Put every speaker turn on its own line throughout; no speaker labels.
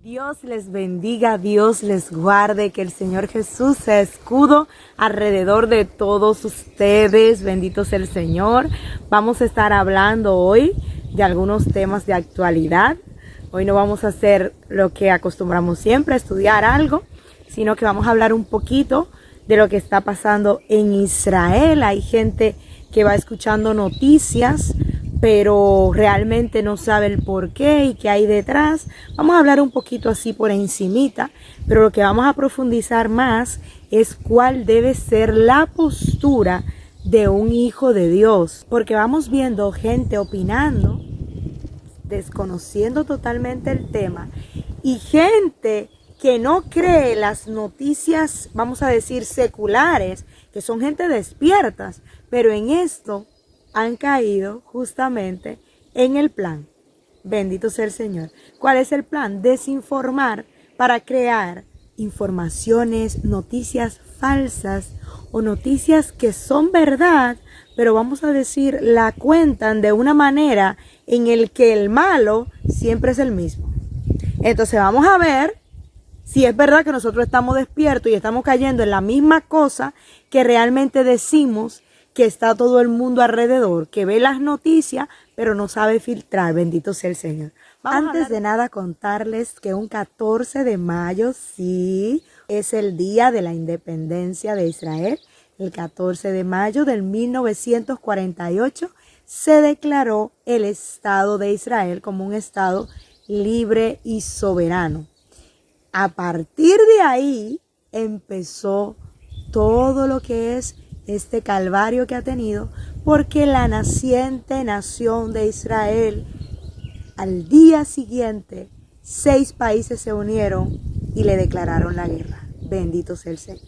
Dios les bendiga, Dios les guarde, que el Señor Jesús sea escudo alrededor de todos ustedes. Bendito sea el Señor. Vamos a estar hablando hoy de algunos temas de actualidad. Hoy no vamos a hacer lo que acostumbramos siempre, estudiar algo, sino que vamos a hablar un poquito de lo que está pasando en Israel. Hay gente que va escuchando noticias, pero realmente no sabe el por qué y qué hay detrás. Vamos a hablar un poquito así por encimita, pero lo que vamos a profundizar más es cuál debe ser la postura de un hijo de Dios, porque vamos viendo gente opinando, desconociendo totalmente el tema, y gente que no cree las noticias, vamos a decir, seculares, que son gente despiertas, pero en esto han caído justamente en el plan. Bendito sea el Señor. ¿Cuál es el plan? Desinformar para crear informaciones, noticias falsas o noticias que son verdad, pero vamos a decir, la cuentan de una manera en el que el malo siempre es el mismo. Entonces vamos a ver si es verdad que nosotros estamos despiertos y estamos cayendo en la misma cosa que realmente decimos que está todo el mundo alrededor, que ve las noticias, pero no sabe filtrar. Bendito sea el Señor. Antes de nada, contarles que un 14 de mayo, sí, es el día de la independencia de Israel. El 14 de mayo del 1948 se declaró el Estado de Israel como un Estado libre y soberano. A partir de ahí empezó todo lo que es este calvario que ha tenido, porque la naciente nación de Israel, al día siguiente, 6 países se unieron y le declararon la guerra. Bendito sea el Señor.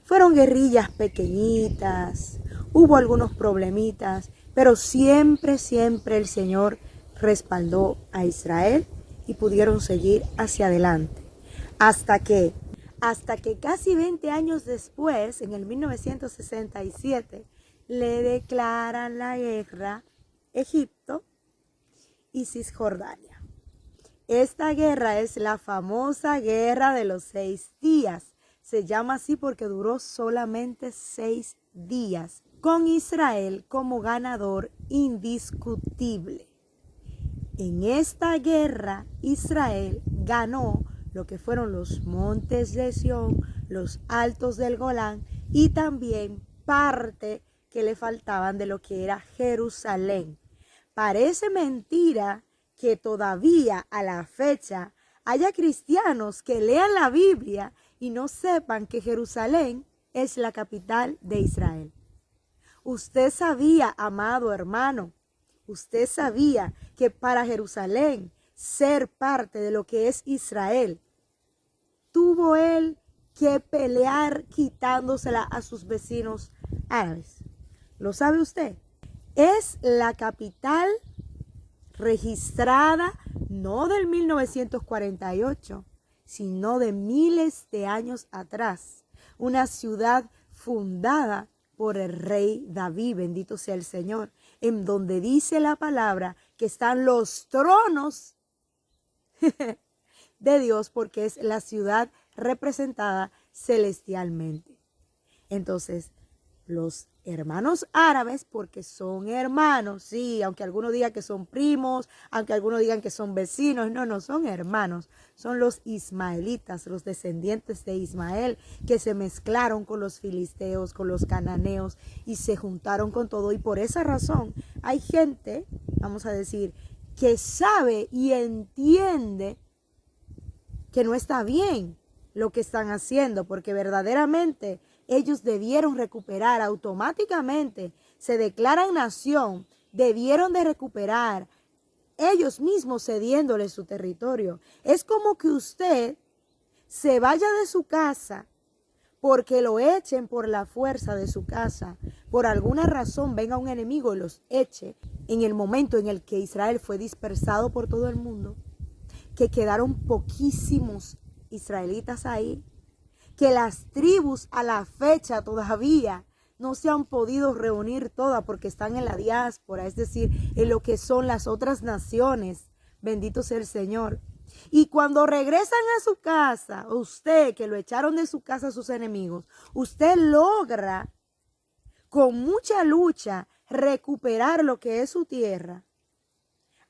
Fueron guerrillas pequeñitas, hubo algunos problemitas, pero siempre el Señor respaldó a Israel y pudieron seguir hacia adelante. Hasta que casi 20 años después, en el 1967, le declaran la guerra Egipto y Cisjordania. Esta guerra es la famosa guerra de los 6 días. Se llama así porque duró solamente 6 días, con Israel como ganador indiscutible. En esta guerra, Israel ganó lo que fueron los montes de Sión, los altos del Golán y también parte que le faltaban de lo que era Jerusalén. Parece mentira que todavía a la fecha haya cristianos que lean la Biblia y no sepan que Jerusalén es la capital de Israel. Usted sabía, amado hermano, usted sabía que para Jerusalén ser parte de lo que es Israel, tuvo él que pelear quitándosela a sus vecinos árabes. ¿Lo sabe usted? Es la capital registrada no del 1948, sino de miles de años atrás. Una ciudad fundada por el rey David, bendito sea el Señor, en donde dice la palabra que están los tronos de Dios, porque es la ciudad representada celestialmente. Entonces, los hermanos árabes, porque son hermanos, sí, aunque algunos digan que son primos, aunque algunos digan que son vecinos, no son hermanos, son los ismaelitas, los descendientes de Ismael, que se mezclaron con los filisteos, con los cananeos y se juntaron con todo. Y por esa razón hay gente, vamos a decir, que sabe y entiende que no está bien lo que están haciendo, porque verdaderamente ellos debieron recuperar automáticamente, se declaran nación, debieron de recuperar ellos mismos cediéndole su territorio. Es como que usted se vaya de su casa porque lo echen por la fuerza de su casa, por alguna razón venga un enemigo y los eche en el momento en el que Israel fue dispersado por todo el mundo, que quedaron poquísimos israelitas ahí, que las tribus a la fecha todavía no se han podido reunir todas porque están en la diáspora, es decir, en lo que son las otras naciones. Bendito sea el Señor. Y cuando regresan a su casa, usted que lo echaron de su casa a sus enemigos, usted logra con mucha lucha recuperar lo que es su tierra,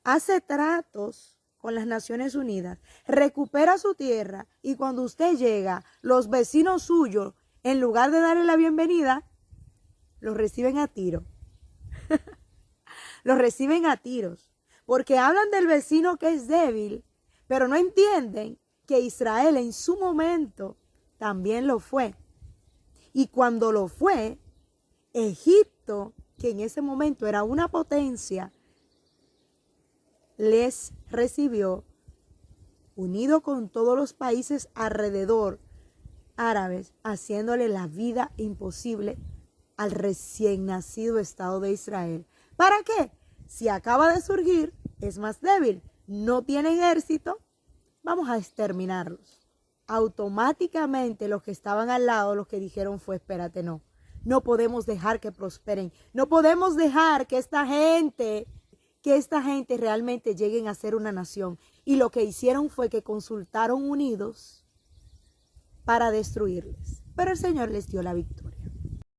hace tratos con las Naciones Unidas, recupera su tierra y cuando usted llega, los vecinos suyos, en lugar de darle la bienvenida, los reciben a tiro. Los reciben a tiros. Porque hablan del vecino que es débil, pero no entienden que Israel en su momento también lo fue. Y cuando lo fue, Egipto, que en ese momento era una potencia, les recibió, unido con todos los países alrededor árabes, haciéndole la vida imposible al recién nacido Estado de Israel. ¿Para qué? Si acaba de surgir, es más débil, no tiene ejército, vamos a exterminarlos. Automáticamente los que estaban al lado, los que dijeron fue, espérate, no podemos dejar que prosperen, no podemos dejar que esta gente realmente lleguen a ser una nación. Y lo que hicieron fue que consultaron unidos para destruirles. Pero el Señor les dio la victoria.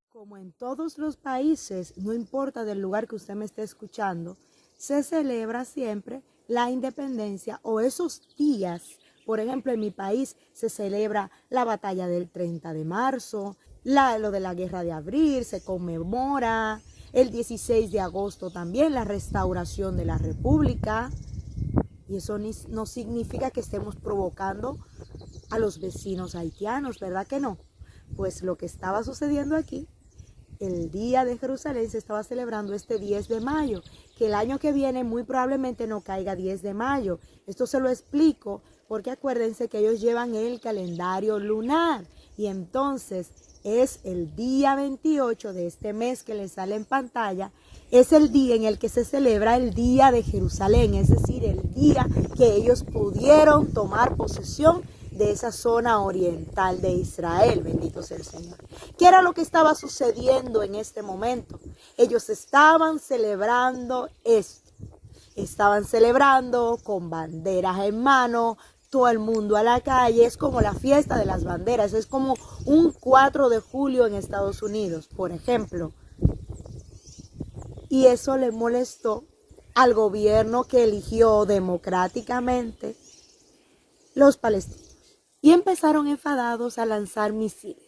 Como en todos los países, no importa del lugar que usted me esté escuchando, se celebra siempre la independencia o esos días. Por ejemplo, en mi país se celebra la batalla del 30 de marzo, lo de la guerra de abril, se conmemora. El 16 de agosto también la restauración de la República. Y eso no significa que estemos provocando a los vecinos haitianos, ¿verdad que no? Pues lo que estaba sucediendo aquí, el Día de Jerusalén se estaba celebrando este 10 de mayo, que el año que viene muy probablemente no caiga 10 de mayo. Esto se lo explico porque acuérdense que ellos llevan el calendario lunar y entonces es el día 28 de este mes que les sale en pantalla, es el día en el que se celebra el Día de Jerusalén, es decir, el día que ellos pudieron tomar posesión de esa zona oriental de Israel, bendito sea el Señor. ¿Qué era lo que estaba sucediendo en este momento? Ellos estaban celebrando esto, estaban celebrando con banderas en mano, todo el mundo a la calle, es como la fiesta de las banderas, es como un 4 de julio en Estados Unidos, por ejemplo. Y eso le molestó al gobierno que eligió democráticamente los palestinos. Y empezaron enfadados a lanzar misiles.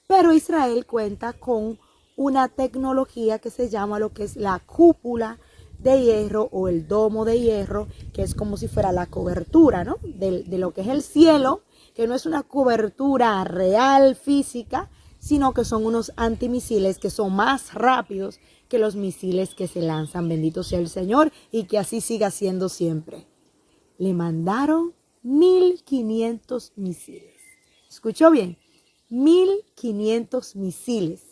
Pero Israel cuenta con una tecnología que se llama lo que es la cúpula de hierro o el domo de hierro, que es como si fuera la cobertura, ¿no? de lo que es el cielo, que no es una cobertura real, física, sino que son unos antimisiles que son más rápidos que los misiles que se lanzan. Bendito sea el Señor y que así siga siendo siempre. Le mandaron 1.500 misiles. ¿Escuchó bien? 1.500 misiles.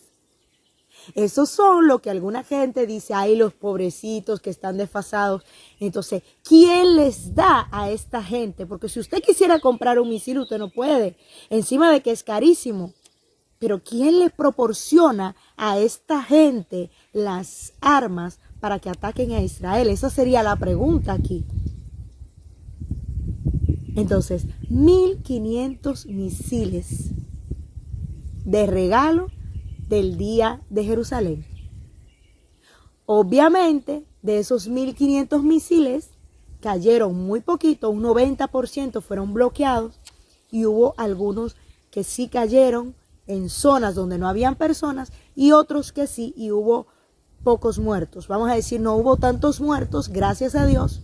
Esos son lo que alguna gente dice, ay, los pobrecitos que están desfasados. Entonces, ¿quién les da a esta gente? Porque si usted quisiera comprar un misil, usted no puede. Encima de que es carísimo. Pero ¿quién le proporciona a esta gente las armas para que ataquen a Israel? Esa sería la pregunta aquí. Entonces, 1.500 misiles de regalo del Día de Jerusalén. Obviamente, de esos 1.500 misiles, cayeron muy poquito, un 90% fueron bloqueados y hubo algunos que sí cayeron en zonas donde no habían personas y otros que sí, y hubo pocos muertos. Vamos a decir, no hubo tantos muertos, gracias a Dios,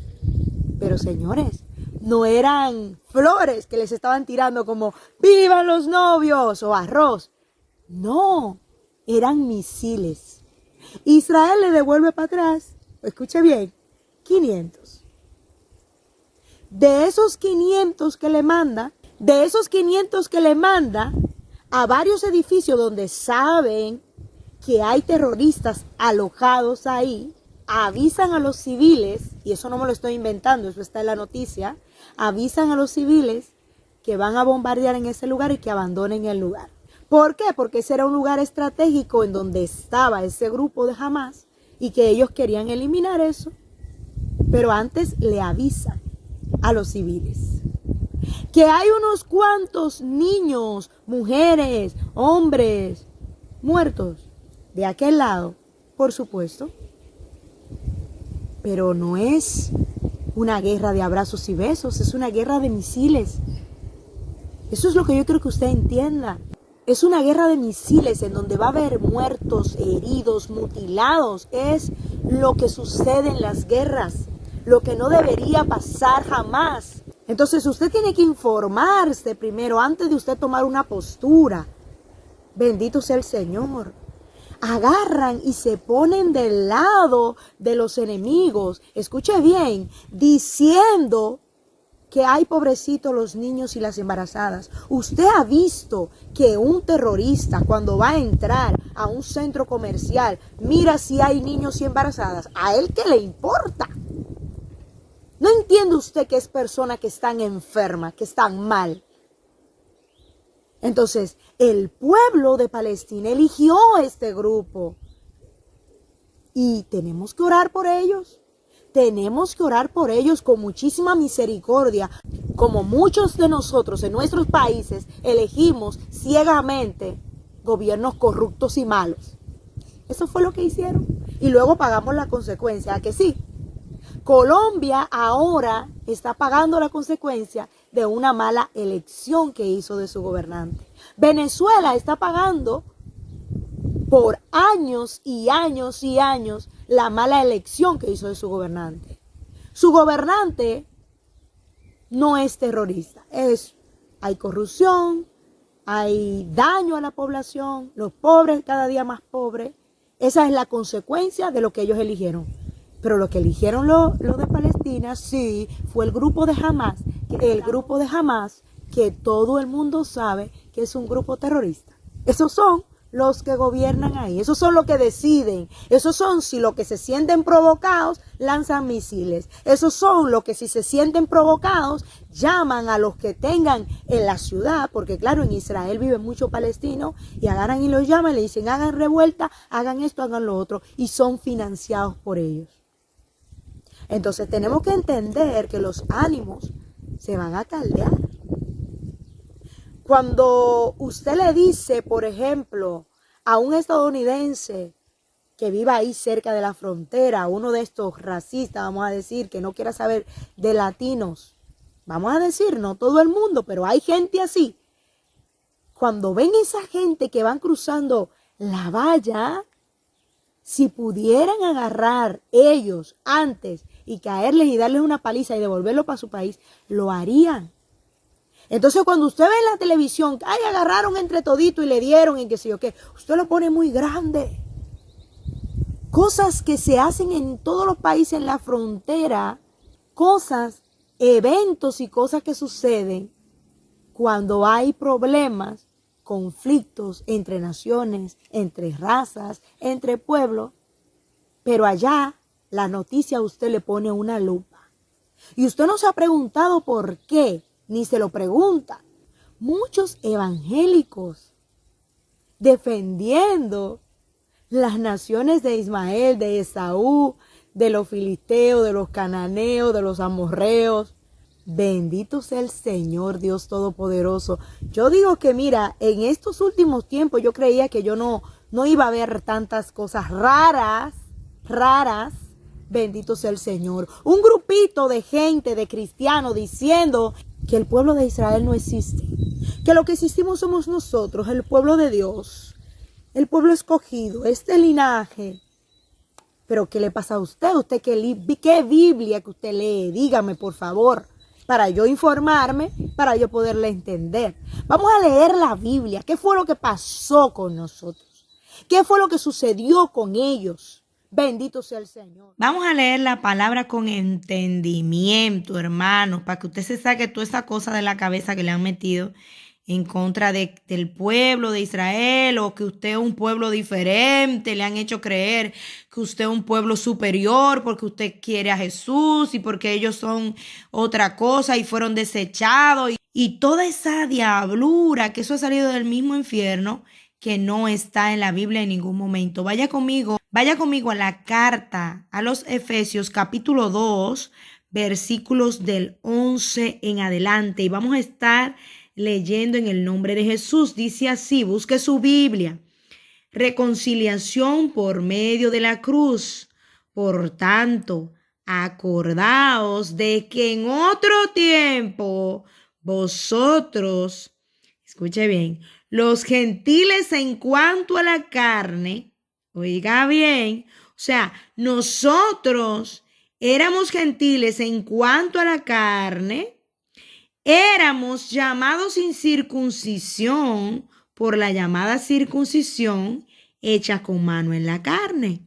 pero señores, no eran flores que les estaban tirando como ¡vivan los novios! O arroz. No, eran misiles. Israel le devuelve para atrás, escuche bien, 500. De esos 500 que le manda, a varios edificios donde saben que hay terroristas alojados ahí, avisan a los civiles, y eso no me lo estoy inventando, eso está en la noticia, avisan a los civiles que van a bombardear en ese lugar y que abandonen el lugar. ¿Por qué? Porque ese era un lugar estratégico en donde estaba ese grupo de Hamas y que ellos querían eliminar eso. Pero antes le avisan. a los civiles. Que hay unos cuantos niños, mujeres, hombres muertos de aquel lado, por supuesto. Pero no es una guerra de abrazos y besos, es una guerra de misiles. Eso es lo que yo quiero que usted entienda. Es una guerra de misiles en donde va a haber muertos, heridos, mutilados. Es lo que sucede en las guerras, lo que no debería pasar jamás. Entonces usted tiene que informarse primero antes de usted tomar una postura. Bendito sea el Señor. Agarran y se ponen del lado de los enemigos. Escuche bien, diciendo que hay pobrecitos los niños y las embarazadas. Usted ha visto que un terrorista cuando va a entrar a un centro comercial mira si hay niños y embarazadas. ¿A él qué le importa? ¿No entiende usted que es personas que están enfermas, que están mal? Entonces, el pueblo de Palestina eligió este grupo. Y tenemos que orar por ellos. Tenemos que orar por ellos con muchísima misericordia, como muchos de nosotros en nuestros países elegimos ciegamente gobiernos corruptos y malos. Eso fue lo que hicieron. Y luego pagamos la consecuencia, ¿a que sí? Colombia ahora está pagando la consecuencia de una mala elección que hizo de su gobernante. Venezuela está pagando por años y años y años la mala elección que hizo de su gobernante. Su gobernante no es terrorista, hay corrupción, hay daño a la población, los pobres cada día más pobres. Esa es la consecuencia de lo que ellos eligieron. Pero lo que eligieron los de Palestina, sí, fue el grupo de Hamás. El grupo de Hamás, que todo el mundo sabe que es un grupo terrorista. Esos son los que gobiernan ahí. Esos son los que deciden. Esos son si los que se sienten provocados lanzan misiles. Esos son los que si se sienten provocados llaman a los que tengan en la ciudad, porque claro, en Israel viven muchos palestinos, y agarran y los llaman y le dicen hagan revuelta, hagan esto, hagan lo otro, y son financiados por ellos. Entonces tenemos que entender que los ánimos se van a caldear. Cuando usted le dice, por ejemplo, a un estadounidense que viva ahí cerca de la frontera, uno de estos racistas, vamos a decir, que no quiera saber de latinos, vamos a decir, no todo el mundo, pero hay gente así. Cuando ven esa gente que van cruzando la valla, si pudieran agarrar ellos antes y caerles y darles una paliza y devolverlo para su país, lo harían. Entonces cuando usted ve en la televisión, ay, agarraron entre todito y le dieron en qué sé yo qué, usted lo pone muy grande. Cosas que se hacen en todos los países en la frontera, cosas, eventos y cosas que suceden cuando hay problemas, conflictos entre naciones, entre razas, entre pueblos, pero allá la noticia a usted le pone una lupa. Y usted no se ha preguntado por qué, ni se lo pregunta. Muchos evangélicos defendiendo las naciones de Ismael, de Esaú, de los filisteos, de los cananeos, de los amorreos. Bendito sea el Señor Dios Todopoderoso. Yo digo que mira, en estos últimos tiempos yo creía que yo no iba a ver tantas cosas raras. Bendito sea el Señor. Un grupito de gente, de cristianos, diciendo que el pueblo de Israel no existe. Que lo que existimos somos nosotros, el pueblo de Dios. El pueblo escogido, este linaje. Pero ¿qué le pasa a usted? ¿Usted qué Biblia que usted lee? Dígame, por favor, para yo informarme, para yo poderle entender. Vamos a leer la Biblia. ¿Qué fue lo que pasó con nosotros? ¿Qué fue lo que sucedió con ellos? Bendito sea el Señor. Vamos a leer la palabra con entendimiento, hermanos, para que usted se saque toda esa cosa de la cabeza que le han metido en contra del pueblo de Israel, o que usted es un pueblo diferente, le han hecho creer que usted es un pueblo superior porque usted quiere a Jesús y porque ellos son otra cosa y fueron desechados, y toda esa diablura, que eso ha salido del mismo infierno, que no está en la Biblia en ningún momento. Vaya conmigo a la carta a los Efesios capítulo 2, versículos del 11 en adelante. Y vamos a estar leyendo en el nombre de Jesús. Dice así, busque su Biblia. Reconciliación por medio de la cruz. Por tanto, acordaos de que en otro tiempo vosotros, escuche bien, los gentiles en cuanto a la carne, oiga bien, o sea, nosotros éramos gentiles en cuanto a la carne, éramos llamados sin circuncisión por la llamada circuncisión hecha con mano en la carne.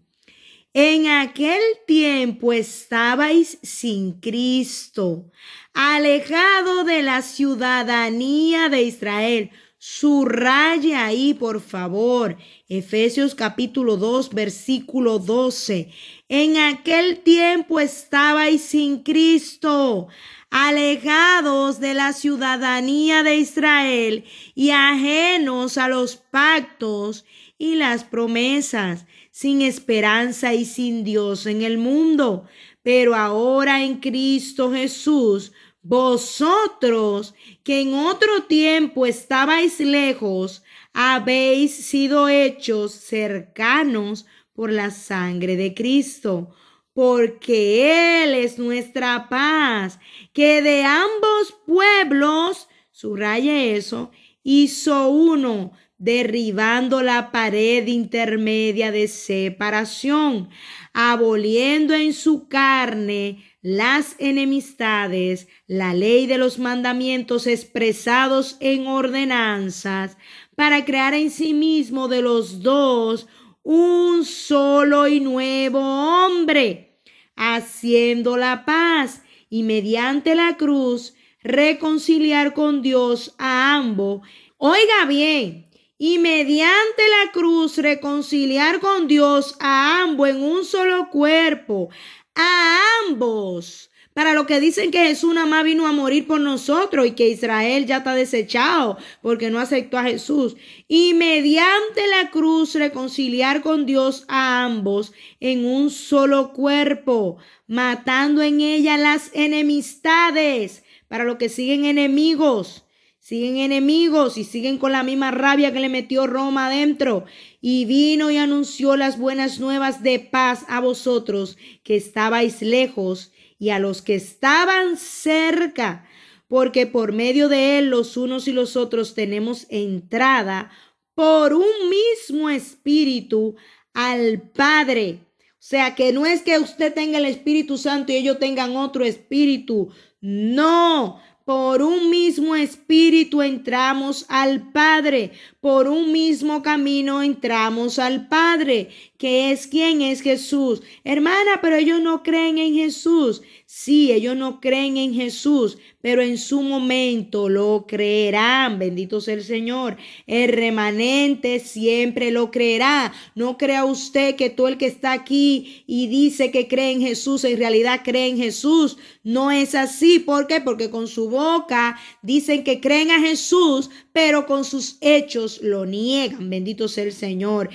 En aquel tiempo estabais sin Cristo, alejado de la ciudadanía de Israel. Subraye ahí, por favor, Efesios capítulo 2, versículo 12. En aquel tiempo estabais sin Cristo, alejados de la ciudadanía de Israel y ajenos a los pactos y las promesas, sin esperanza y sin Dios en el mundo. Pero ahora en Cristo Jesús, vosotros que en otro tiempo estabais lejos, habéis sido hechos cercanos por la sangre de Cristo, porque Él es nuestra paz, que de ambos pueblos, subraye eso, hizo uno, derribando la pared intermedia de separación, aboliendo en su carne las enemistades, la ley de los mandamientos expresados en ordenanzas, para crear en sí mismo de los dos un solo y nuevo hombre, haciendo la paz y mediante la cruz reconciliar con Dios a ambos. Oiga bien, y mediante la cruz reconciliar con Dios a ambos en un solo cuerpo, a ambos. Para los que dicen que Jesús nada más vino a morir por nosotros y que Israel ya está desechado porque no aceptó a Jesús. Y mediante la cruz reconciliar con Dios a ambos en un solo cuerpo, matando en ella las enemistades. Para los que siguen enemigos y siguen con la misma rabia que le metió Roma adentro. Y vino y anunció las buenas nuevas de paz a vosotros que estabais lejos y a los que estaban cerca, porque por medio de él los unos y los otros tenemos entrada por un mismo espíritu al Padre. O sea, que no es que usted tenga el Espíritu Santo y ellos tengan otro espíritu. No, por un mismo espíritu entramos al Padre, por un mismo camino entramos al Padre, que es quien es Jesús. Hermana, pero ellos no creen en Jesús. Sí, ellos no creen en Jesús, pero en su momento lo creerán. Bendito sea el Señor. El remanente siempre lo creerá. No crea usted que todo el que está aquí y dice que cree en Jesús, en realidad cree en Jesús. No es así. ¿Por qué? Porque con su boca dicen que creen a Jesús, pero con sus hechos lo niegan. Bendito sea el Señor.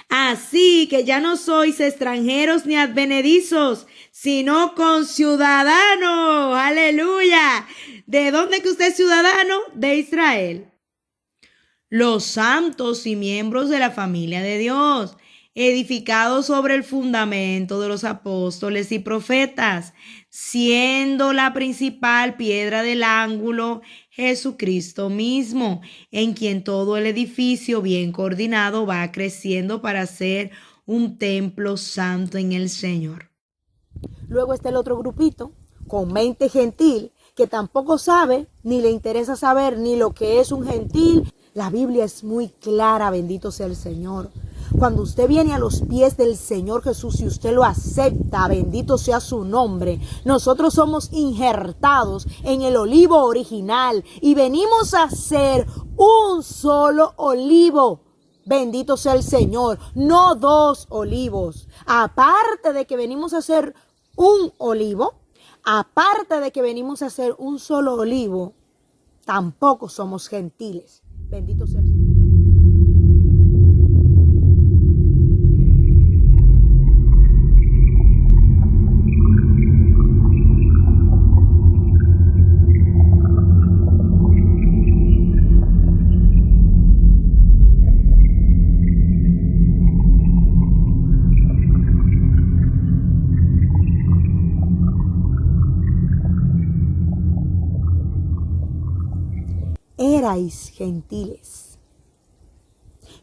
Así que ya no sois extranjeros ni advenedizos, sino conciudadanos. Aleluya. ¿De dónde que usted es ciudadano? De Israel. Los santos y miembros de la familia de Dios, edificados sobre el fundamento de los apóstoles y profetas, siendo la principal piedra del ángulo Jesucristo mismo, en quien todo el edificio bien coordinado va creciendo para ser un templo santo en el Señor.
Luego está el otro grupito, con mente gentil, que tampoco sabe, ni le interesa saber ni lo que es un gentil. La Biblia es muy clara, bendito sea el Señor. Cuando usted viene a los pies del Señor Jesús y usted lo acepta, bendito sea su nombre, nosotros somos injertados en el olivo original y venimos a ser un solo olivo. Bendito sea el Señor, no dos olivos. Aparte de que venimos a ser un olivo, aparte de que venimos a ser un solo olivo, tampoco somos gentiles. Bendito sea el Señor. erais gentiles.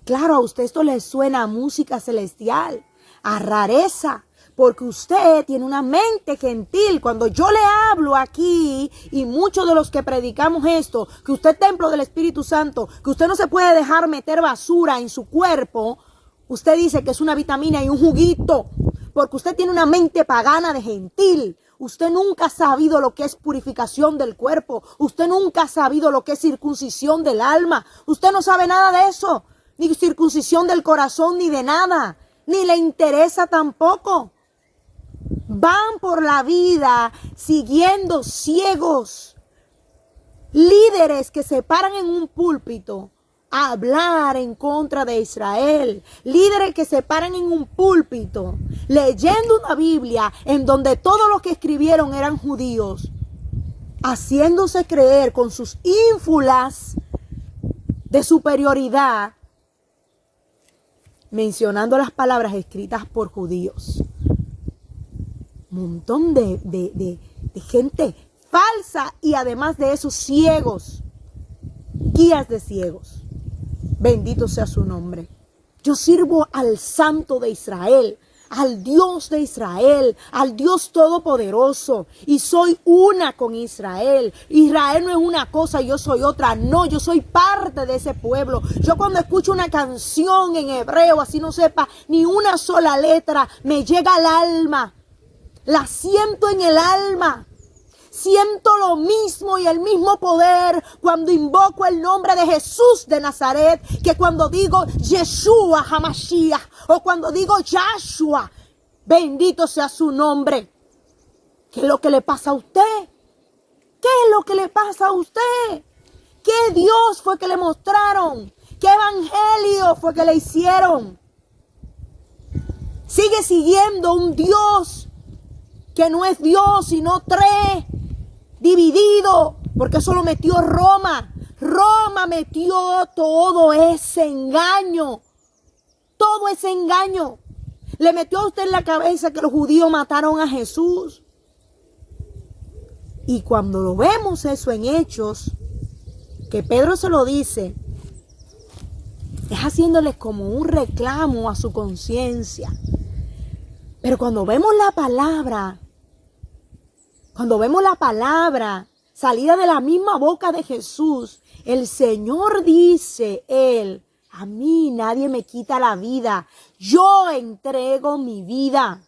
Claro, a usted esto le suena a música celestial, a rareza, porque usted tiene una mente gentil. Cuando yo le hablo aquí, y muchos de los que predicamos esto, que usted es templo del Espíritu Santo, que usted no se puede dejar meter basura en su cuerpo, usted dice que es una vitamina y un juguito, porque usted tiene una mente pagana de gentil. Usted nunca ha sabido lo que es purificación del cuerpo. Usted nunca ha sabido lo que es circuncisión del alma. Usted no sabe nada de eso, ni circuncisión del corazón, ni de nada, ni le interesa tampoco. Van por la vida siguiendo ciegos, líderes que se paran en un púlpito a hablar en contra de Israel, líderes que se paran en un púlpito leyendo una Biblia en donde todos los que escribieron eran judíos, haciéndose creer con sus ínfulas de superioridad, mencionando las palabras escritas por judíos. Montón de gente falsa, y además de eso ciegos, guías de ciegos. Bendito sea su nombre. Yo sirvo al Santo de Israel, al Dios de Israel, al Dios Todopoderoso, y soy una con Israel. Israel no es una cosa, yo soy otra. No, yo soy parte de ese pueblo. Yo cuando escucho una canción en hebreo, así no sepa ni una sola letra, me llega al alma. La siento en el alma. Siento lo mismo y el mismo poder cuando invoco el nombre de Jesús de Nazaret, que cuando digo Yeshua HaMashiach, o cuando digo Yahshua. Bendito sea su nombre. ¿Qué es lo que le pasa a usted? ¿Qué es lo que le pasa a usted? ¿Qué Dios fue que le mostraron? ¿Qué evangelio fue que le hicieron? Sigue siguiendo un Dios que no es Dios, sino tres, dividido, porque eso lo metió Roma. Roma metió todo ese engaño, todo ese engaño. Le metió a usted en la cabeza que los judíos mataron a Jesús. Y cuando lo vemos eso en Hechos, que Pedro se lo dice, es haciéndoles como un reclamo a su conciencia. Pero cuando vemos la palabra salida de la misma boca de Jesús, el Señor dice, a mí nadie me quita la vida, yo entrego mi vida.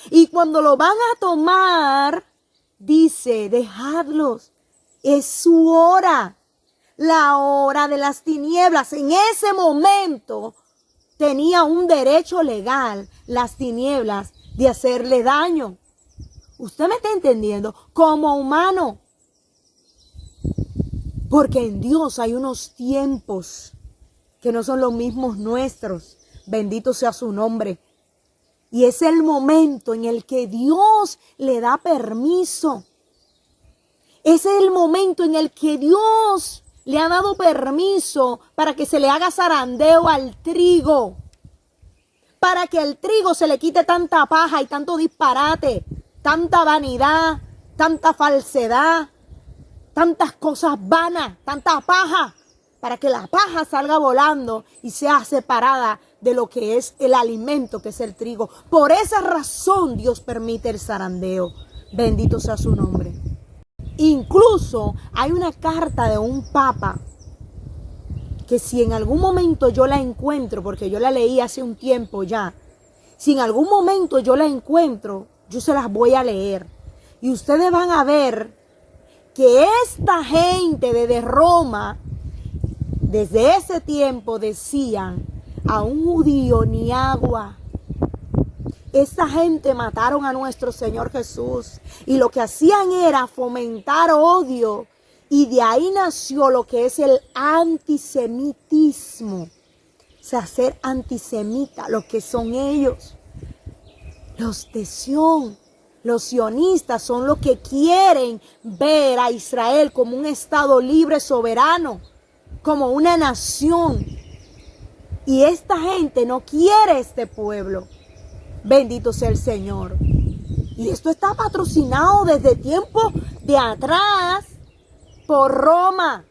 Y cuando lo van a tomar, dice, dejadlos, es su hora, la hora de las tinieblas. En ese momento tenía un derecho legal las tinieblas de hacerle daño. ¿Usted me está entendiendo? Como humano. Porque en Dios hay unos tiempos que no son los mismos nuestros. Bendito sea su nombre. Y es el momento en el que Dios le da permiso. Es el momento en el que Dios le ha dado permiso para que se le haga zarandeo al trigo. Para que al trigo se le quite tanta paja y tanto disparate, tanta vanidad, tanta falsedad, tantas cosas vanas, tanta paja, para que la paja salga volando y sea separada de lo que es el alimento, que es el trigo. Por esa razón Dios permite el zarandeo. Bendito sea su nombre. Incluso hay una carta de un papa que si en algún momento yo la encuentro, porque yo la leí hace un tiempo ya, si en algún momento yo la encuentro, yo se las voy a leer. Y ustedes van a ver que esta gente de Roma, desde ese tiempo decían, a un judío ni agua. Esa gente mataron a nuestro Señor Jesús. Y lo que hacían era fomentar odio. Y de ahí nació lo que es el antisemitismo. O sea, ser antisemita, lo que son ellos. Los de Sión, los sionistas son los que quieren ver a Israel como un estado libre, soberano, como una nación. Y esta gente no quiere este pueblo. Bendito sea el Señor. Y esto está patrocinado desde tiempo de atrás por Roma.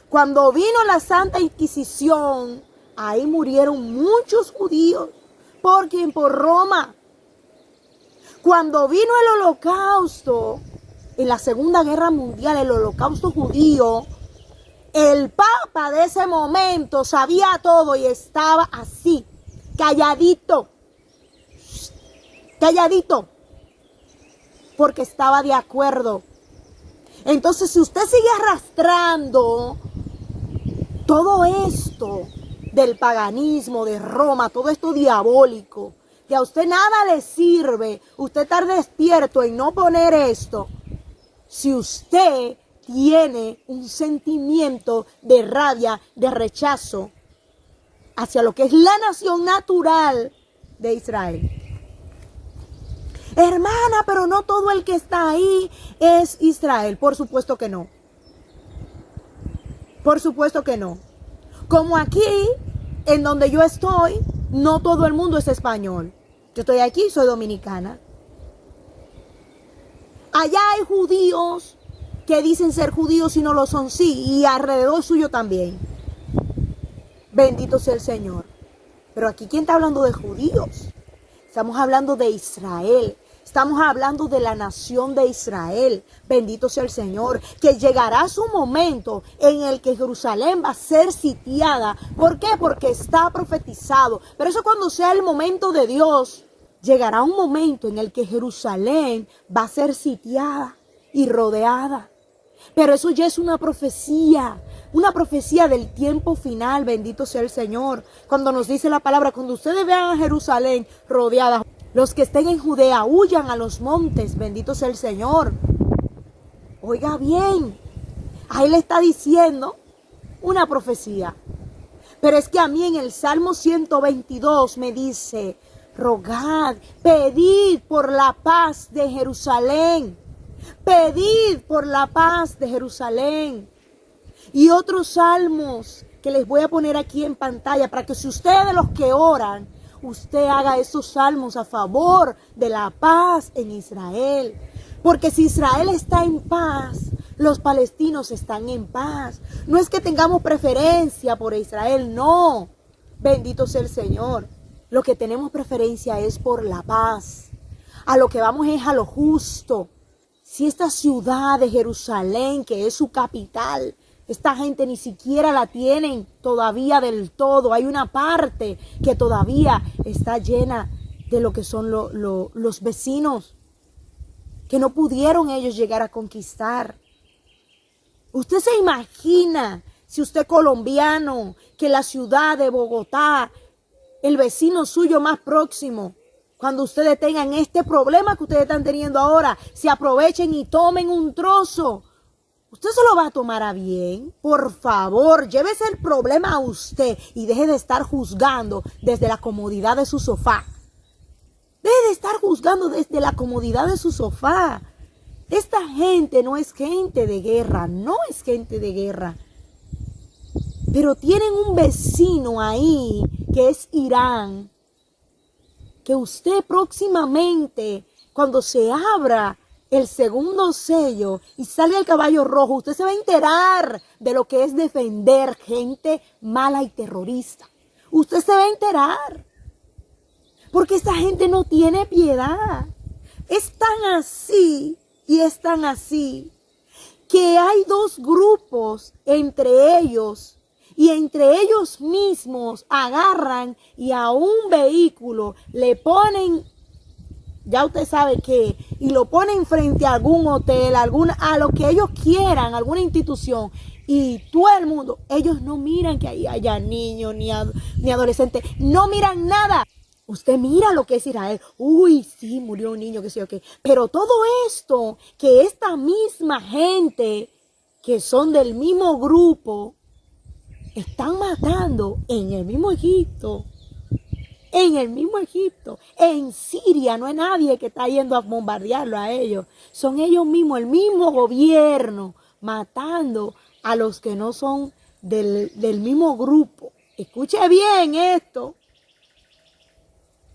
Cuando vino la Santa Inquisición, ahí murieron muchos judíos. ¿Por quién? Por Roma. Cuando vino el Holocausto, en la Segunda Guerra Mundial, el Holocausto judío, el Papa de ese momento sabía todo y estaba así, calladito, calladito, porque estaba de acuerdo. Entonces, si usted sigue arrastrando todo esto del paganismo, de Roma, todo esto diabólico, que a usted nada le sirve, usted estar despierto en no poner esto, si usted tiene un sentimiento de rabia, de rechazo hacia lo que es la nación natural de Israel. Hermana, pero no todo el que está ahí es Israel. Por supuesto que no. Por supuesto que no. Como aquí, en donde yo estoy, no todo el mundo es español. Yo estoy aquí, soy dominicana. Allá hay judíos que dicen ser judíos y no lo son, sí, y alrededor suyo también. Bendito sea el Señor. Pero aquí, ¿quién está hablando de judíos? Estamos hablando de Israel. Estamos hablando de la nación de Israel. Bendito sea el Señor. Que llegará su momento en el que Jerusalén va a ser sitiada. ¿Por qué? Porque está profetizado. Pero eso cuando sea el momento de Dios, llegará un momento en el que Jerusalén va a ser sitiada y rodeada. Pero eso ya es una profecía del tiempo final, bendito sea el Señor. Cuando nos dice la palabra, cuando ustedes vean a Jerusalén rodeada, los que estén en Judea huyan a los montes, bendito sea el Señor. Oiga bien, ahí le está diciendo una profecía. Pero es que a mí en el Salmo 122 me dice, rogad, pedid por la paz de Jerusalén. Pedid por la paz de Jerusalén. Y otros salmos que les voy a poner aquí en pantalla para que si usted es de los que oran, usted haga esos salmos a favor de la paz en Israel. Porque si Israel está en paz, los palestinos están en paz. No es que tengamos preferencia por Israel, no. Bendito sea el Señor. Lo que tenemos preferencia es por la paz. A lo que vamos es a lo justo. Si esta ciudad de Jerusalén, que es su capital, esta gente ni siquiera la tienen todavía del todo. Hay una parte que todavía está llena de lo que son los vecinos, que no pudieron ellos llegar a conquistar. Usted se imagina, si usted es colombiano, que la ciudad de Bogotá, el vecino suyo más próximo, cuando ustedes tengan este problema que ustedes están teniendo ahora, se aprovechen y tomen un trozo. ¿Usted se lo va a tomar a bien? Por favor, llévese el problema a usted y deje de estar juzgando desde la comodidad de su sofá. Deje de estar juzgando desde la comodidad de su sofá. Esta gente no es gente de guerra, no es gente de guerra. Pero tienen un vecino ahí que es Irán, que usted próximamente, cuando se abra el segundo sello y salga el caballo rojo, usted se va a enterar de lo que es defender gente mala y terrorista. Usted se va a enterar. Porque esta gente no tiene piedad. Es tan así y es tan así que hay dos grupos entre ellos y entre ellos mismos agarran y a un vehículo le ponen, ya usted sabe qué, y lo ponen frente a algún hotel, a lo que ellos quieran, alguna institución, y todo el mundo, ellos no miran que ahí haya niños ni adolescentes, no miran nada. Usted mira lo que es Israel. Uy, sí, murió un niño, que sé yo qué. Pero todo esto, que esta misma gente, que son del mismo grupo, están matando en el mismo Egipto. En el mismo Egipto. En Siria no hay nadie que está yendo a bombardearlo a ellos. Son ellos mismos, el mismo gobierno, matando a los que no son del mismo grupo. Escuche bien esto.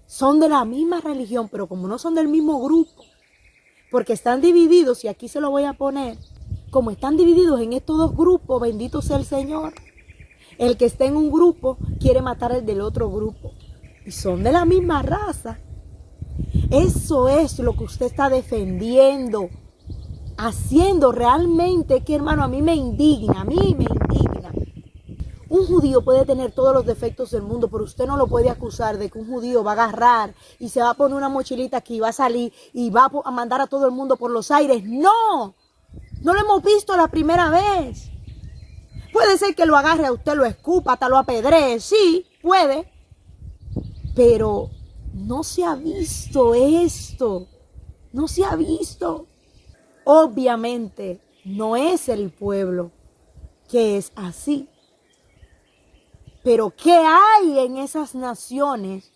Son de la misma religión, pero como no son del mismo grupo, porque están divididos, y aquí se lo voy a poner, como están divididos en estos dos grupos, bendito sea el Señor, el que está en un grupo quiere matar al del otro grupo. Y son de la misma raza. Eso es lo que usted está defendiendo, haciendo realmente, que hermano, a mí me indigna. Un judío puede tener todos los defectos del mundo, pero usted no lo puede acusar de que un judío va a agarrar y se va a poner una mochilita aquí, va a salir y va a mandar a todo el mundo por los aires. No, no lo hemos visto la primera vez. Puede ser que lo agarre a usted, lo escupa, hasta lo apedree, sí, puede. Pero no se ha visto esto, no se ha visto. Obviamente no es el pueblo que es así. Pero ¿qué hay en esas naciones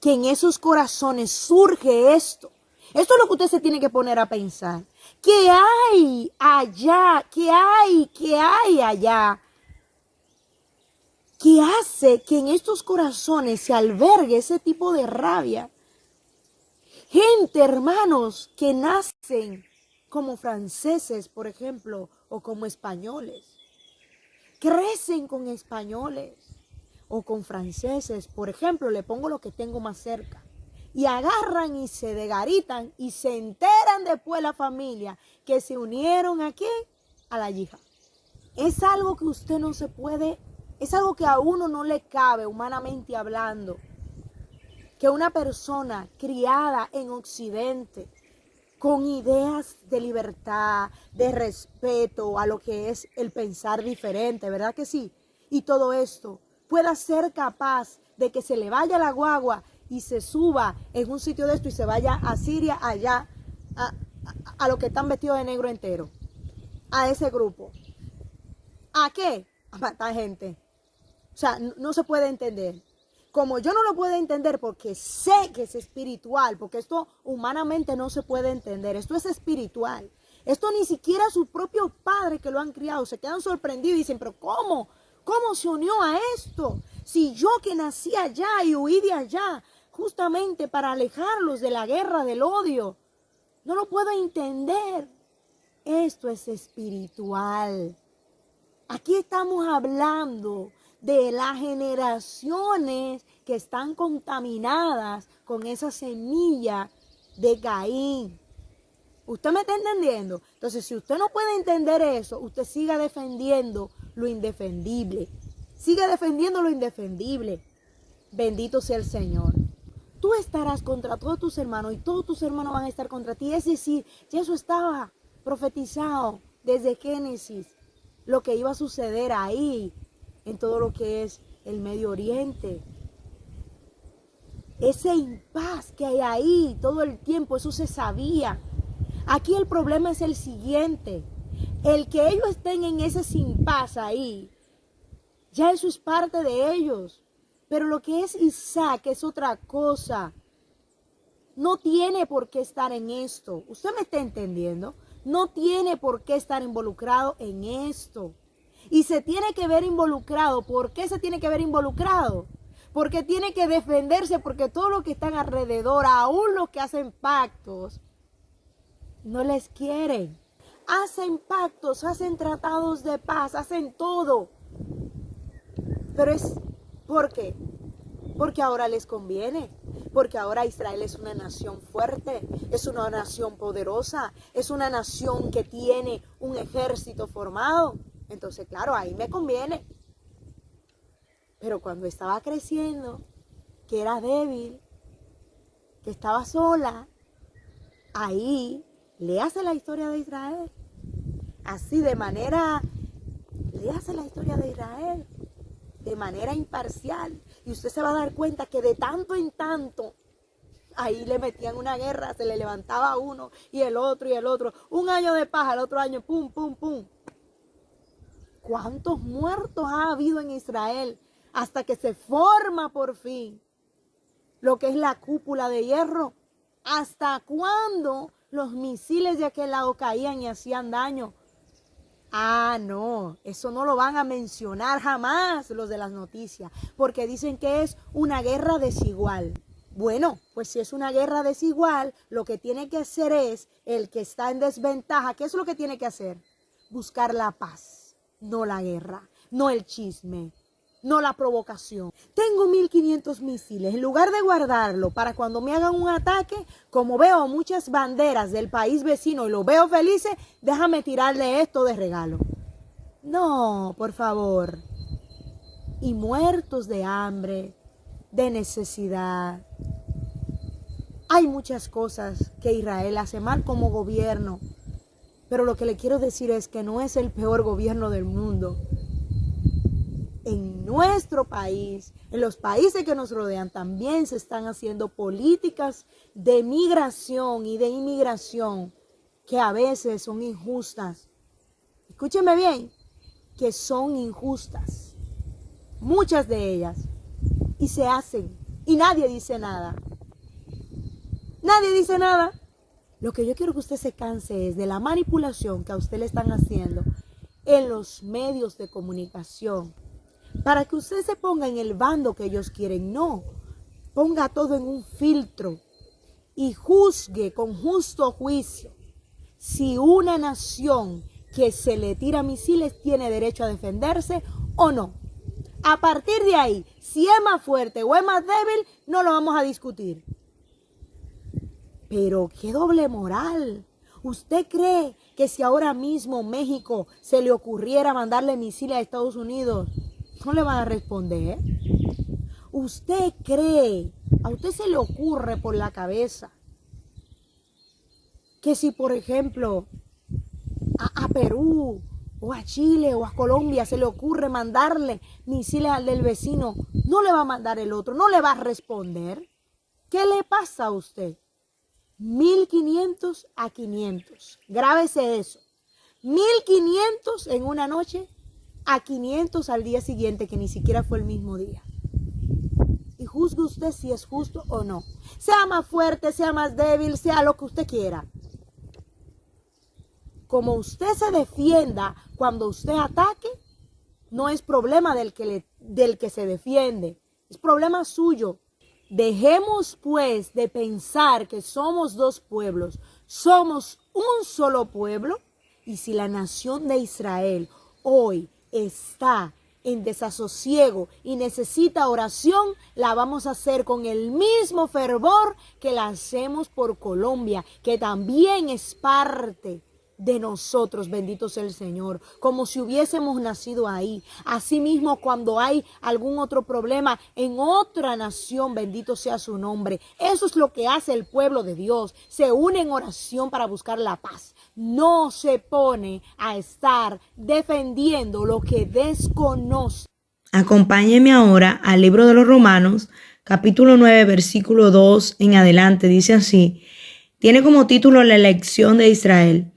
que en esos corazones surge esto? Esto es lo que usted se tiene que poner a pensar. ¿Qué hay allá? ¿Qué hay allá? ¿Qué hace que en estos corazones se albergue ese tipo de rabia? Gente, hermanos, que nacen como franceses, por ejemplo, o como españoles. Crecen con españoles o con franceses, por ejemplo, le pongo lo que tengo más cerca. Y agarran y se degaritan y se enteran después la familia que se unieron aquí a la yihad. Es algo que usted no se puede, es algo que a uno no le cabe humanamente hablando. Que una persona criada en Occidente, con ideas de libertad, de respeto a lo que es el pensar diferente, ¿verdad que sí? Y todo esto pueda ser capaz de que se le vaya la guagua y se suba en un sitio de esto y se vaya a Siria, allá, a los que están vestidos de negro entero, a ese grupo. ¿A qué? A matar gente. O sea, no se puede entender. Como yo no lo puedo entender porque sé que es espiritual, porque esto humanamente no se puede entender, esto es espiritual. Esto ni siquiera sus propios padres que lo han criado se quedan sorprendidos y dicen, pero ¿cómo? ¿Cómo se unió a esto? Si yo que nací allá y huí de allá, justamente para alejarlos de la guerra, del odio, no lo puedo entender. Esto es espiritual. Aquí estamos hablando de las generaciones que están contaminadas con esa semilla de Caín. ¿Usted me está entendiendo? Entonces, si usted no puede entender eso, usted siga defendiendo lo indefendible. Sigue defendiendo lo indefendible. Bendito sea el Señor. Tú estarás contra todos tus hermanos y todos tus hermanos van a estar contra ti. Es decir, ya eso estaba profetizado desde Génesis. Lo que iba a suceder ahí, en todo lo que es el Medio Oriente. Ese impas que hay ahí todo el tiempo, eso se sabía. Aquí el problema es el siguiente. El que ellos estén en ese impas ahí, ya eso es parte de ellos. Pero lo que es Isaac es otra cosa. No tiene por qué estar en esto. ¿Usted me está entendiendo? No tiene por qué estar involucrado en esto. Y se tiene que ver involucrado. ¿Por qué se tiene que ver involucrado? Porque tiene que defenderse, porque todos los que están alrededor, aún los que hacen pactos, no les quieren. Hacen pactos, hacen tratados de paz, hacen todo. Pero es, ¿por qué? Porque ahora les conviene. Porque ahora Israel es una nación fuerte, es una nación poderosa, es una nación que tiene un ejército formado. Entonces, claro, ahí me conviene. Pero cuando estaba creciendo, que era débil, que estaba sola, ahí léase la historia de Israel. Así de manera, léase la historia de Israel, de manera imparcial. Y usted se va a dar cuenta que de tanto en tanto, ahí le metían una guerra, se le levantaba uno y el otro y el otro. Un año de paz, el otro año, pum, pum, pum. ¿Cuántos muertos ha habido en Israel hasta que se forma por fin lo que es la cúpula de hierro? ¿Hasta cuándo los misiles de aquel lado caían y hacían daño? Ah, no, eso no lo van a mencionar jamás los de las noticias, porque dicen que es una guerra desigual. Bueno, pues si es una guerra desigual, lo que tiene que hacer es el que está en desventaja. ¿Qué es lo que tiene que hacer? buscar la paz, no la guerra, no el chisme, no la provocación. Tengo 1500 misiles. En lugar de guardarlo para cuando me hagan un ataque, como veo muchas banderas del país vecino y los veo felices, déjame tirarle esto de regalo. No, por favor. Y muertos de hambre, de necesidad. Hay muchas cosas que Israel hace mal como gobierno, pero lo que le quiero decir es que no es el peor gobierno del mundo. En nuestro país, en los países que nos rodean, también se están haciendo políticas de migración y de inmigración que a veces son injustas. Escúcheme bien, que son injustas. Muchas de ellas. Y se hacen. Y nadie dice nada. Nadie dice nada. Lo que yo quiero que usted se canse es de la manipulación que a usted le están haciendo en los medios de comunicación. Para que usted se ponga en el bando que ellos quieren. No. Ponga todo en un filtro. Y juzgue con justo juicio si una nación que se le tira misiles tiene derecho a defenderse o no. A partir de ahí, si es más fuerte o es más débil, no lo vamos a discutir. Pero qué doble moral. ¿Usted cree que si ahora mismo México se le ocurriera mandarle misiles a Estados Unidos, no le van a responder? ¿Usted cree, a usted se le ocurre por la cabeza, que si por ejemplo a Perú o a Chile o a Colombia se le ocurre mandarle misiles al del vecino, no le va a mandar el otro, no le va a responder? ¿Qué le pasa a usted? 1500 a 500. Grábese eso. 1500 en una noche a 500 al día siguiente, que ni siquiera fue el mismo día. Y juzgue usted si es justo o no. Sea más fuerte, sea más débil, sea lo que usted quiera. Como usted se defienda cuando usted ataque, no es problema del que se defiende. Es problema suyo. Dejemos pues de pensar que somos dos pueblos, somos un solo pueblo. Y si la nación de Israel hoy está en desasosiego y necesita oración, la vamos a hacer con el mismo fervor que la hacemos por Colombia, que también es parte de nosotros, bendito sea el Señor, como si hubiésemos nacido ahí. Asimismo, cuando hay algún otro problema en otra nación, bendito sea su nombre. Eso es lo que hace el pueblo de Dios. Se une en oración para buscar la paz. No se pone a estar defendiendo lo que desconoce.
Acompáñeme ahora al libro de los Romanos, capítulo 9, versículo 2 en adelante. Dice así, tiene como título la elección de Israel.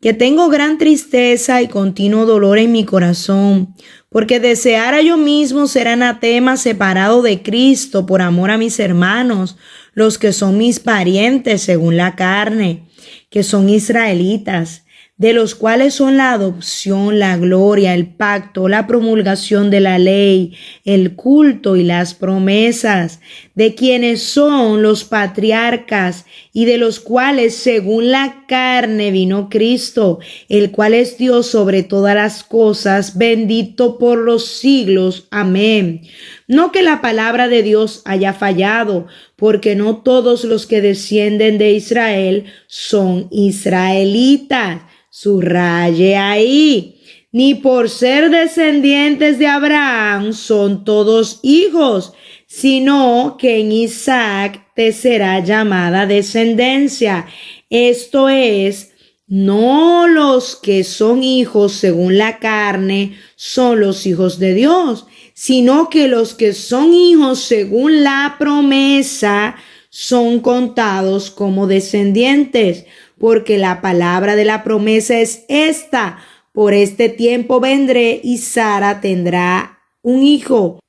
Que tengo gran tristeza y continuo dolor en mi corazón, porque deseara yo mismo ser anatema separado de Cristo por amor a mis hermanos, los que son mis parientes según la carne, que son israelitas, de los cuales son la adopción, la gloria, el pacto, la promulgación de la ley, el culto y las promesas, de quienes son los patriarcas y de los cuales según la carne vino Cristo, el cual es Dios sobre todas las cosas, bendito por los siglos. Amén. No que la palabra de Dios haya fallado, porque no todos los que descienden de Israel son israelitas. Subraye ahí, ni por ser descendientes de Abraham son todos hijos, sino que en Isaac te será llamada descendencia. Esto es, no los que son hijos según la carne son los hijos de Dios, sino que los que son hijos según la promesa son contados como descendientes. Porque la palabra de la promesa es esta: por este tiempo vendré y Sara tendrá un hijo.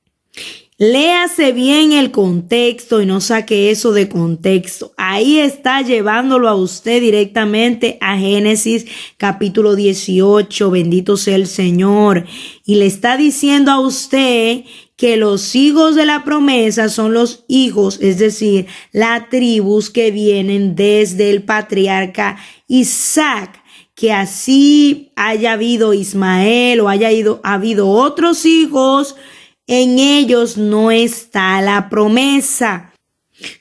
Léase bien el contexto y no saque eso de contexto. Ahí está llevándolo a usted directamente a Génesis capítulo 18. Bendito sea el Señor. Y le está diciendo a usted que los hijos de la promesa son los hijos, es decir, las tribus que vienen desde el patriarca Isaac, que así haya habido Ismael o habido otros hijos, en ellos no está la promesa.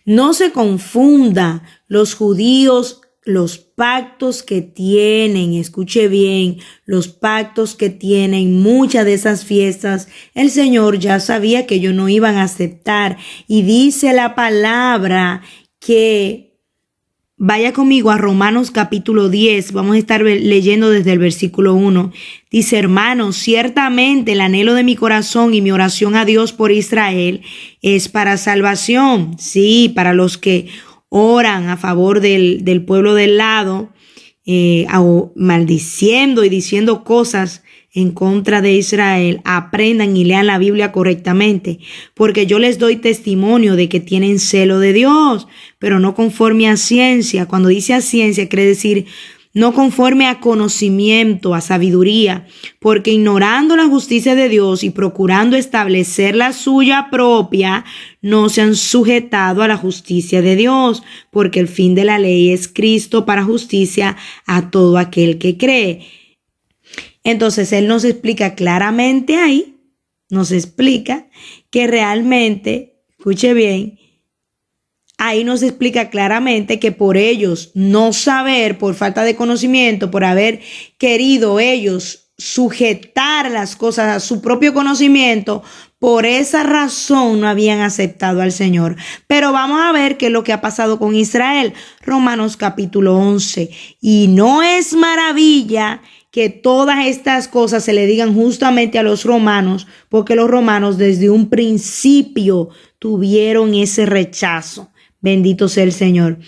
No se confunda los judíos, los pactos que tienen, escuche bien, los pactos que tienen, muchas de esas fiestas, el Señor ya sabía que ellos no iban a aceptar. Y dice la palabra que, vaya conmigo a Romanos capítulo 10, vamos a estar leyendo desde el versículo 1. Dice: hermanos, ciertamente el anhelo de mi corazón y mi oración a Dios por Israel es para salvación. Sí, para los que oran a favor del pueblo del lado, maldiciendo y diciendo cosas en contra de Israel, aprendan y lean la Biblia correctamente, porque yo les doy testimonio de que tienen celo de Dios, pero no conforme a ciencia. Cuando dice a ciencia, quiere decir no conforme a conocimiento, a sabiduría, porque ignorando la justicia de Dios y procurando establecer la suya propia, no se han sujetado a la justicia de Dios, porque el fin de la ley es Cristo para justicia a todo aquel que cree. Entonces él nos explica claramente ahí, nos explica que realmente, escuche bien, ahí nos explica claramente que por ellos no saber, por falta de conocimiento, por haber querido ellos sujetar las cosas a su propio conocimiento, por esa razón no habían aceptado al Señor. Pero vamos a ver qué es lo que ha pasado con Israel. Romanos capítulo 11. Y no es maravilla que todas estas cosas se le digan justamente a los romanos, porque los romanos desde un principio tuvieron ese rechazo. Bendito sea el Señor.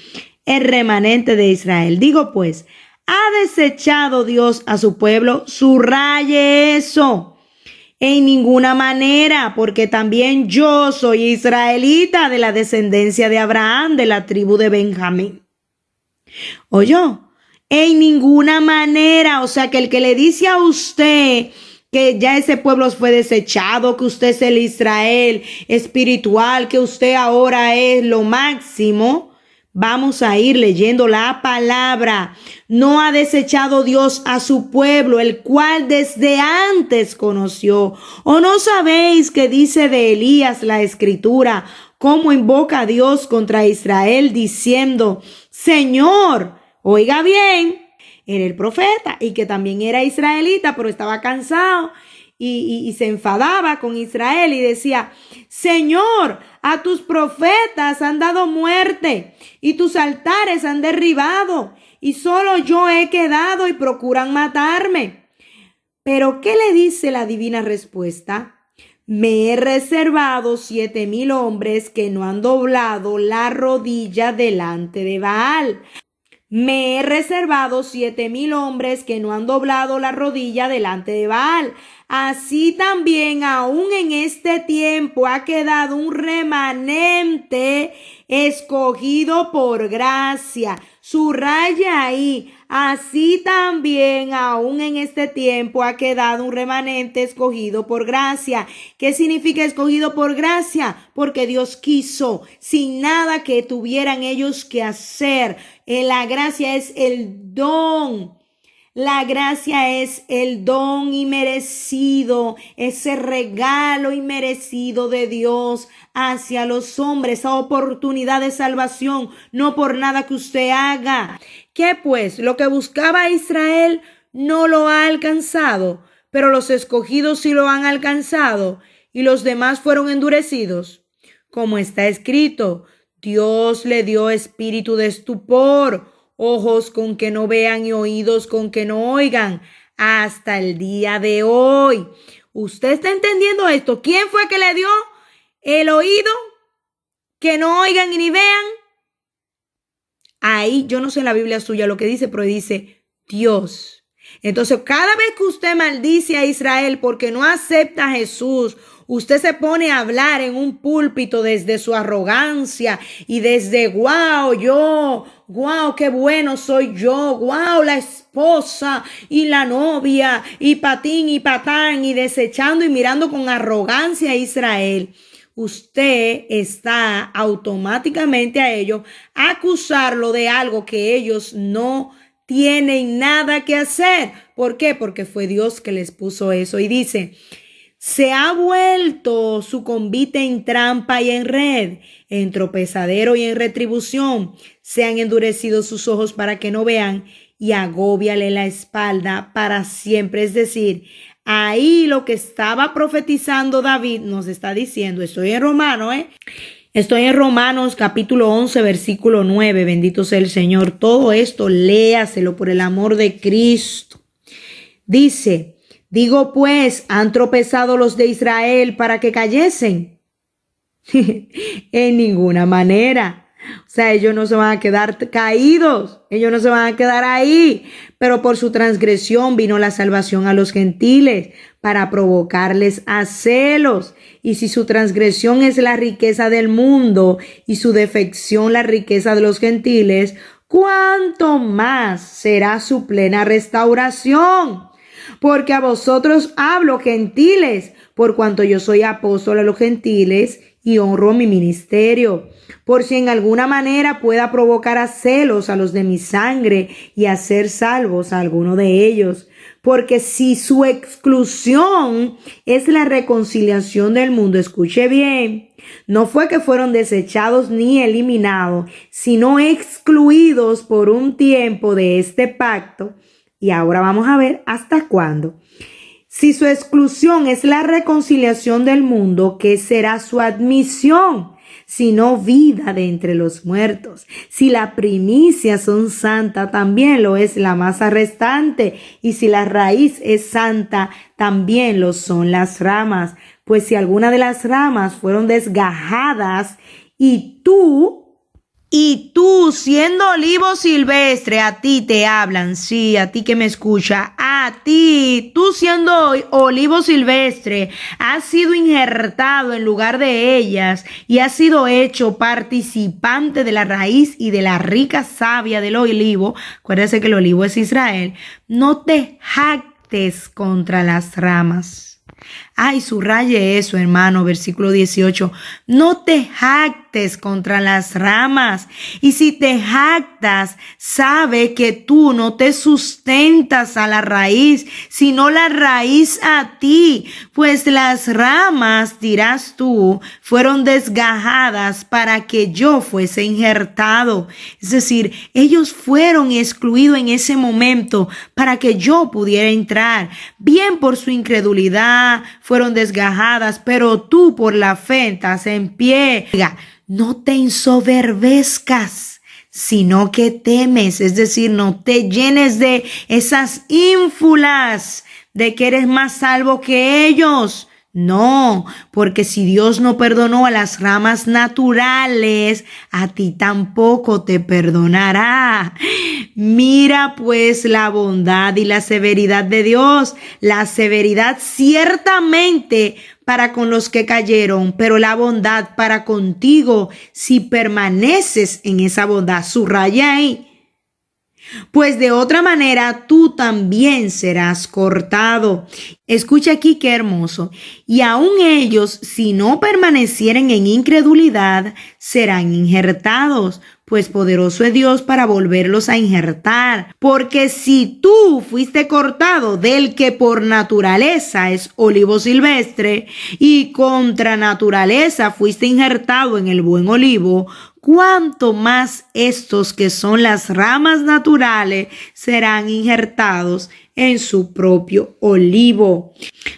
El remanente de Israel. Digo pues, ¿ha desechado Dios a su pueblo? Subraye eso. En ninguna manera, porque también yo soy israelita de la descendencia de Abraham, de la tribu de Benjamín. ¿Oyó? En ninguna manera. O sea que el que le dice a usted que ya ese pueblo fue desechado, que usted es el Israel espiritual, que usted ahora es lo máximo, vamos a ir leyendo la palabra. No ha desechado Dios a su pueblo, el cual desde antes conoció. ¿O no sabéis que dice de Elías la escritura, cómo invoca a Dios contra Israel diciendo: Señor, oiga bien, era el profeta y que también era israelita, pero estaba cansado y se enfadaba con Israel y decía: Señor, a tus profetas han dado muerte y tus altares han derribado y solo yo he quedado y procuran matarme. Pero ¿qué le dice la divina respuesta? Me he reservado 7,000 hombres que no han doblado la rodilla delante de Baal. Me he reservado 7,000 hombres que no han doblado la rodilla delante de Baal. Así también aún en este tiempo ha quedado un remanente escogido por gracia. Subraya ahí. Así también aún en este tiempo ha quedado un remanente escogido por gracia. ¿Qué significa escogido por gracia? Porque Dios quiso, sin nada que tuvieran ellos que hacer. La gracia es el don. La gracia es el don inmerecido, ese regalo inmerecido de Dios hacia los hombres, esa oportunidad de salvación, no por nada que usted haga. ¿Qué pues? Lo que buscaba Israel no lo ha alcanzado, pero los escogidos sí lo han alcanzado y los demás fueron endurecidos. Como está escrito, Dios le dio espíritu de estupor, ojos con que no vean y oídos con que no oigan, hasta el día de hoy. ¿Usted está entendiendo esto? ¿Quién fue que le dio el oído? Que no oigan y ni vean. Ahí, yo no sé en la Biblia suya lo que dice, pero dice Dios. Entonces, cada vez que usted maldice a Israel porque no acepta a Jesús, usted se pone a hablar en un púlpito desde su arrogancia y desde wow, qué bueno soy yo, wow, la esposa y la novia y patín y patán y desechando y mirando con arrogancia a Israel. Usted está automáticamente a ellos acusarlo de algo que ellos no tienen nada que hacer. ¿Por qué? Porque fue Dios que les puso eso. Y dice, se ha vuelto su convite en trampa y en red, en tropezadero y en retribución. Se han endurecido sus ojos para que no vean y agóbiale la espalda para siempre. Es decir, ahí lo que estaba profetizando David nos está diciendo, estoy en Romanos capítulo 11, versículo 9. Bendito sea el Señor. Todo esto léaselo por el amor de Cristo. Dice, digo pues, ¿han tropezado los de Israel para que cayesen? En ninguna manera. O sea, ellos no se van a quedar caídos, ellos no se van a quedar ahí, pero por su transgresión vino la salvación a los gentiles para provocarles a celos. Y si su transgresión es la riqueza del mundo y su defección la riqueza de los gentiles, ¿cuánto más será su plena restauración? Porque a vosotros hablo, gentiles, por cuanto yo soy apóstol a los gentiles y honro mi ministerio, por si en alguna manera pueda provocar a celos a los de mi sangre y hacer salvos a alguno de ellos. Porque si su exclusión es la reconciliación del mundo, escuche bien, no fue que fueron desechados ni eliminados, sino excluidos por un tiempo de este pacto. Y ahora vamos a ver hasta cuándo. Si su exclusión es la reconciliación del mundo, ¿qué será su admisión? Sino vida de entre los muertos. Si la primicia son santa, también lo es la masa restante. Y si la raíz es santa, también lo son las ramas. Pues si alguna de las ramas fueron desgajadas y tú siendo olivo silvestre, a ti te hablan, sí, a ti que me escucha, a ti, tú siendo olivo silvestre, has sido injertado en lugar de ellas y has sido hecho participante de la raíz y de la rica savia del olivo. Acuérdese que el olivo es Israel. No te jactes contra las ramas. Ay, subraye eso, hermano, versículo 18. No te jactes contra las ramas. Y si te jactas, sabe que tú no te sustentas a la raíz, sino la raíz a ti. Pues las ramas, dirás tú, fueron desgajadas para que yo fuese injertado. Es decir, ellos fueron excluidos en ese momento para que yo pudiera entrar. Bien por su incredulidad, fueron desgajadas, pero tú por la fe estás en pie. No te ensoberbezcas, sino que temes, es decir, no te llenes de esas ínfulas de que eres más salvo que ellos. No, porque si Dios no perdonó a las ramas naturales, a ti tampoco te perdonará. Mira pues la bondad y la severidad de Dios. La severidad ciertamente para con los que cayeron, pero la bondad para contigo si permaneces en esa bondad. Subraya ahí. Pues de otra manera tú también serás cortado. Escucha aquí qué hermoso. Y aun ellos, si no permanecieren en incredulidad, serán injertados, pues poderoso es Dios para volverlos a injertar. Porque si tú fuiste cortado del que por naturaleza es olivo silvestre y contra naturaleza fuiste injertado en el buen olivo, cuánto más estos que son las ramas naturales serán injertados en su propio olivo.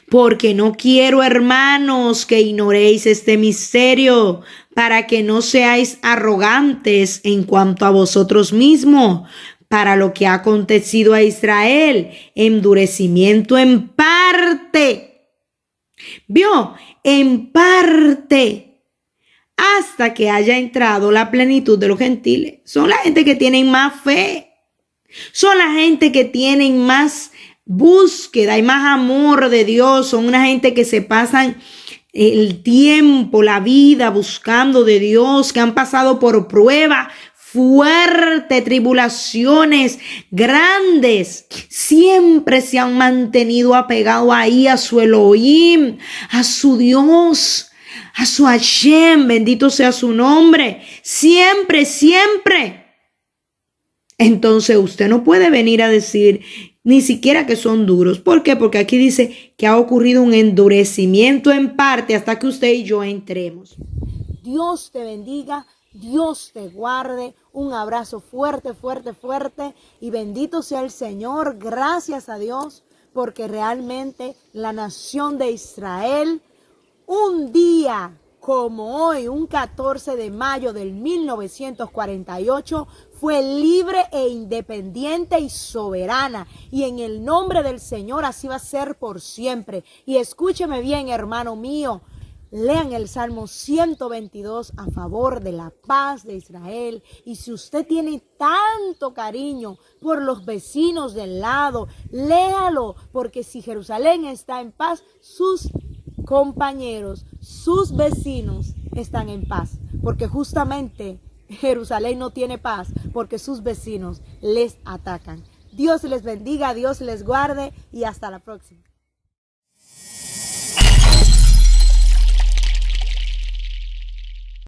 Porque no quiero, hermanos, que ignoréis este misterio, para que no seáis arrogantes en cuanto a vosotros mismos, para lo que ha acontecido a Israel, endurecimiento en parte. ¿Vio? En parte, hasta que haya entrado la plenitud de los gentiles. Son la gente que tienen más fe. Son la gente que tienen más búsqueda y más amor de Dios. Son una gente que se pasan el tiempo, la vida buscando de Dios, que han pasado por pruebas fuertes, tribulaciones grandes. Siempre se han mantenido apegados ahí a su Elohim, a su Dios, a su Hashem, bendito sea su nombre. Siempre, siempre. Entonces usted no puede venir a decir ni siquiera que son duros. ¿Por qué? Porque aquí dice que ha ocurrido un endurecimiento en parte hasta que usted y yo entremos.
Dios te bendiga, Dios te guarde. Un abrazo fuerte, fuerte, fuerte. Y bendito sea el Señor. Gracias a Dios, porque realmente la nación de Israel, un día como hoy, un 14 de mayo del 1948, fue libre e independiente y soberana. Y en el nombre del Señor así va a ser por siempre. Y escúcheme bien, hermano mío. Lean el Salmo 122 a favor de la paz de Israel. Y si usted tiene tanto cariño por los vecinos del lado, léalo, porque si Jerusalén está en paz, sus compañeros, sus vecinos están en paz. Porque justamente Jerusalén no tiene paz porque sus vecinos les atacan. Dios les bendiga, Dios les guarde y hasta la próxima.